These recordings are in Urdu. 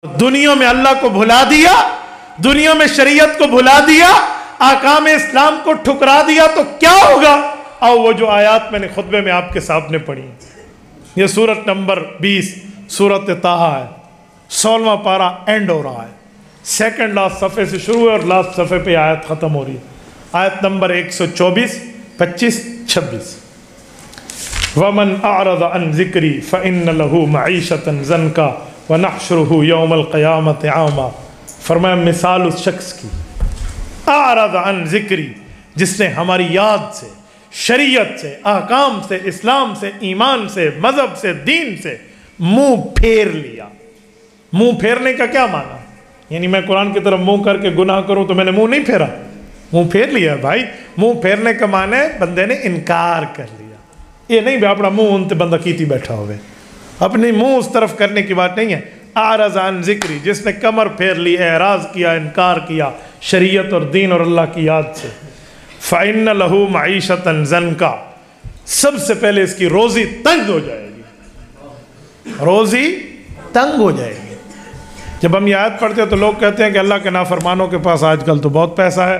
دنیا میں اللہ کو بھلا دیا، دنیا میں شریعت کو بھلا دیا، احکام اسلام کو ٹھکرا دیا تو کیا ہوگا؟ آؤ وہ جو آیات میں نے خطبے میں آپ کے سامنے پڑھی، یہ سورت نمبر 20 سورت طٰہٰ ہے، 16واں پارہ اینڈ ہو رہا ہے، سیکنڈ لاسٹ صفحے سے شروع ہے اور لاسٹ صفحے پہ آیت ختم ہو رہی ہے، آیت نمبر 124 25 26 وَمَنْ أَعْرَضَ عَنْ ذِكْرِي فَإِنَّ لَهُ مَعِيشَةً ضَنْكًا وَنَحْشُرُهُ يَوْمَ الْقِيَامَةِ أَعْمَىٰ۔ فرمایا مثال اس شخص کی، اعرض عن ذکری، جس نے ہماری یاد سے، شریعت سے، احکام سے، اسلام سے، ایمان سے، مذہب سے، دین سے منہ پھیر لیا۔ منہ پھیرنے کا کیا معنی؟ یعنی میں قرآن کی طرف منہ کر کے گناہ کروں تو میں نے منہ نہیں پھیرا، منہ پھیر لیا بھائی۔ منہ پھیرنے کا معنی ہے بندے نے انکار کر لیا، یہ نہیں بھی اپنا منہ انتے بندہ کیتی بیٹھا ہوئے، اپنی منہ اس طرف کرنے کی بات نہیں ہے۔ اعرض عن ذکری، جس نے کمر پھیر لی، اعراض کیا، انکار کیا شریعت اور دین اور اللہ کی یاد سے، فَإِنَّ لَهُ مَعِيشَةً ضَنْكًا، سب سے پہلے اس کی روزی تنگ ہو جائے گی، روزی تنگ ہو جائے گی۔ جب ہم یہ آیت پڑھتے ہیں تو لوگ کہتے ہیں کہ اللہ کے نافرمانوں کے پاس آج کل تو بہت پیسہ ہے،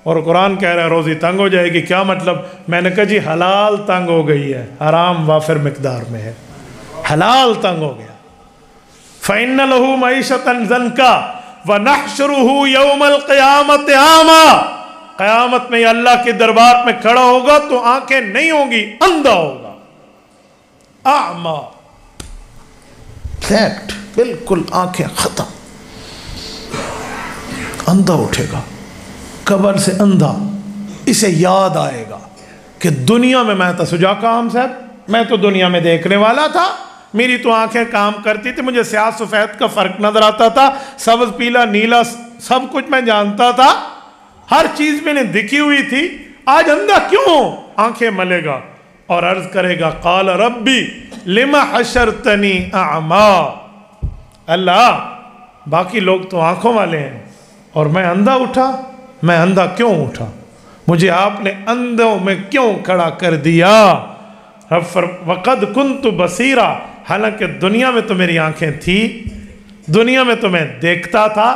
اور قرآن کہہ رہا ہے روزی تنگ ہو جائے گی، کیا مطلب؟ میں نے کہا جی حلال تنگ ہو گئی ہے، حرام وافر مقدار میں ہے، حلال تنگ ہو گیا۔ فَإِنَّ لَهُ مَعِيشَةً ضَنْكًا وَنَحْشُرُهُ يَوْمَ الْقِيَامَةِ أَعْمَىٰ، قیامت میں یہ اللہ کے دربار میں کھڑا ہوگا تو آنکھیں نہیں ہوں گی، اندھا ہوگا۔ اعمیٰ، فیکٹ، بالکل آنکھیں ختم، اندھا اٹھے گا قبر سے، اندھا۔ اسے یاد آئے گا کہ دنیا میں تھا سجا کام صاحب، میں تو دنیا میں دیکھنے والا تھا، میری تو آنکھیں کام کرتی تھی، مجھے سیاہ سفید کا فرق نظر آتا تھا، سبز پیلا نیلا سب کچھ میں جانتا تھا، ہر چیز میں نے دکھی ہوئی تھی، آج اندھا کیوں؟ آنکھیں ملے گا اور عرض کرے گا قال ربی لما حشرتنی اعمیٰ، اللہ باقی لوگ تو آنکھوں والے ہیں اور میں اندھا اٹھا، میں اندھا کیوں اٹھا؟ مجھے آپ نے اندھوں میں کیوں کھڑا کر دیا؟ وَقَدْ كُنْتُ بَصِيرًا، حالانکہ دنیا میں تو میری آنکھیں تھی، دنیا میں تو میں دیکھتا تھا۔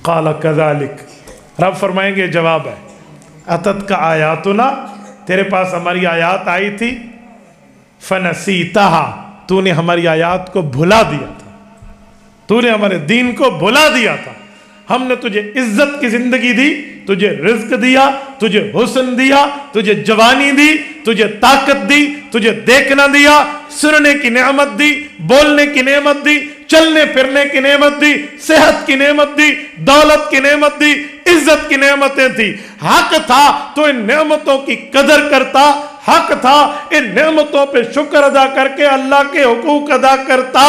قَالَ كَذَلِكَ، رب فرمائیں گے جواب ہے، اَتَتْكَ آیاتُنَا، تیرے پاس ہماری آیات آئی تھی، فَنَسِيتَهَا، تو نے ہماری آیات کو بھلا دیا تھا، تو نے ہمارے دین کو بھلا دیا تھا۔ ہم نے تجھے عزت کی زندگی دی، تجھے رزق دیا، تجھے حسن دیا، تجھے جوانی دی، تجھے طاقت دی، تجھے دیکھنا دیا، سننے کی نعمت دی، بولنے کی نعمت دی، چلنے پھرنے کی نعمت دی، صحت کی نعمت دی، دولت کی نعمت دی، عزت کی نعمتیں تھی۔ حق تھا تو ان نعمتوں کی قدر کرتا، حق تھا ان نعمتوں پہ شکر ادا کر کے اللہ کے حقوق ادا کرتا،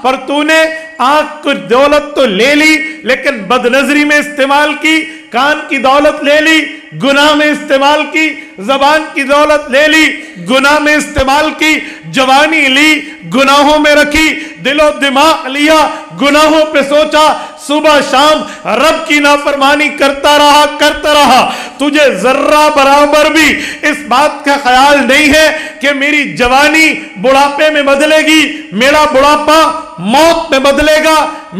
پر تو نے آنکھ کو دولت تو لے لی لیکن بد نظری میں استعمال کی، کان کی دولت لے لی گناہ میں استعمال کی، زبان کی دولت لے لی گناہ میں استعمال کی، جوانی لی گناہوں میں رکھی، دل و دماغ لیا گناہوں پہ سوچا، صبح شام رب کی نافرمانی کرتا رہا، تجھے ذرہ برابر بھی اس بات کا خیال نہیں ہے کہ میری جوانی بڑھاپے میں بدلے گی، میرا بڑھاپا موت میں بدلے گا،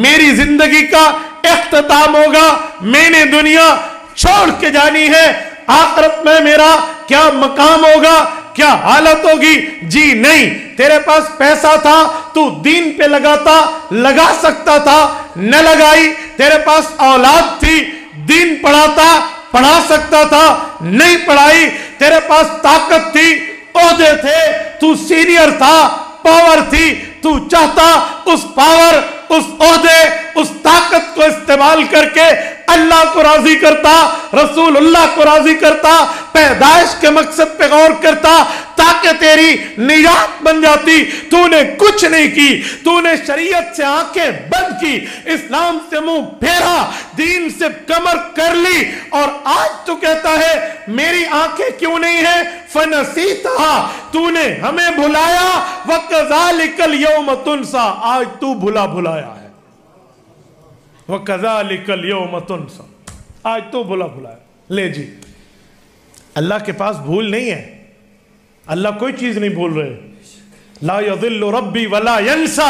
میری زندگی کا اختتام ہوگا، میں نے دنیا چھوڑ کے جانی ہے، آخرت میں میرا کیا مقام ہوگا، کیا حالت ہوگی؟ جی نہیں، تیرے پاس پیسہ تھا تو دین پہ لگا سکتا تھا، نہ لگائی، تیرے پاس اولاد تھی، دین پڑھا سکتا تھا، نہیں پڑھائی، تیرے پاس طاقت تھی، عہدے تھے، تو سینئر تھا، پاور تھی، تو چاہتا اس پاور، اس عہدے، اس طاقت کو استعمال کر کے اللہ کو راضی کرتا، رسول اللہ کو راضی کرتا، پیدائش کے مقصد پہ غور کرتا تاکہ تیری نجات بن جاتی۔ تو نے کچھ نہیں کی، تو نے شریعت سے آنکھیں بند کی، اسلام سے منہ پھیرا، دین سے کمر کر لی، اور آج تو کہتا ہے میری آنکھیں کیوں نہیں ہیں؟ فَنَسِيتَهَا، تو نے ہمیں بھلایا، وَكَذَلِكَ الْيَوْمَ تُنْسَى، آج تو بھلایا ہے، وَكَذَلِكَ الْيَوْمَ تُنْسَى، آج تو بھلایا۔ لے جی، اللہ کے پاس بھول نہیں ہے، اللہ کوئی چیز نہیں بھول رہے، لا يضل ربی ولا ينسى،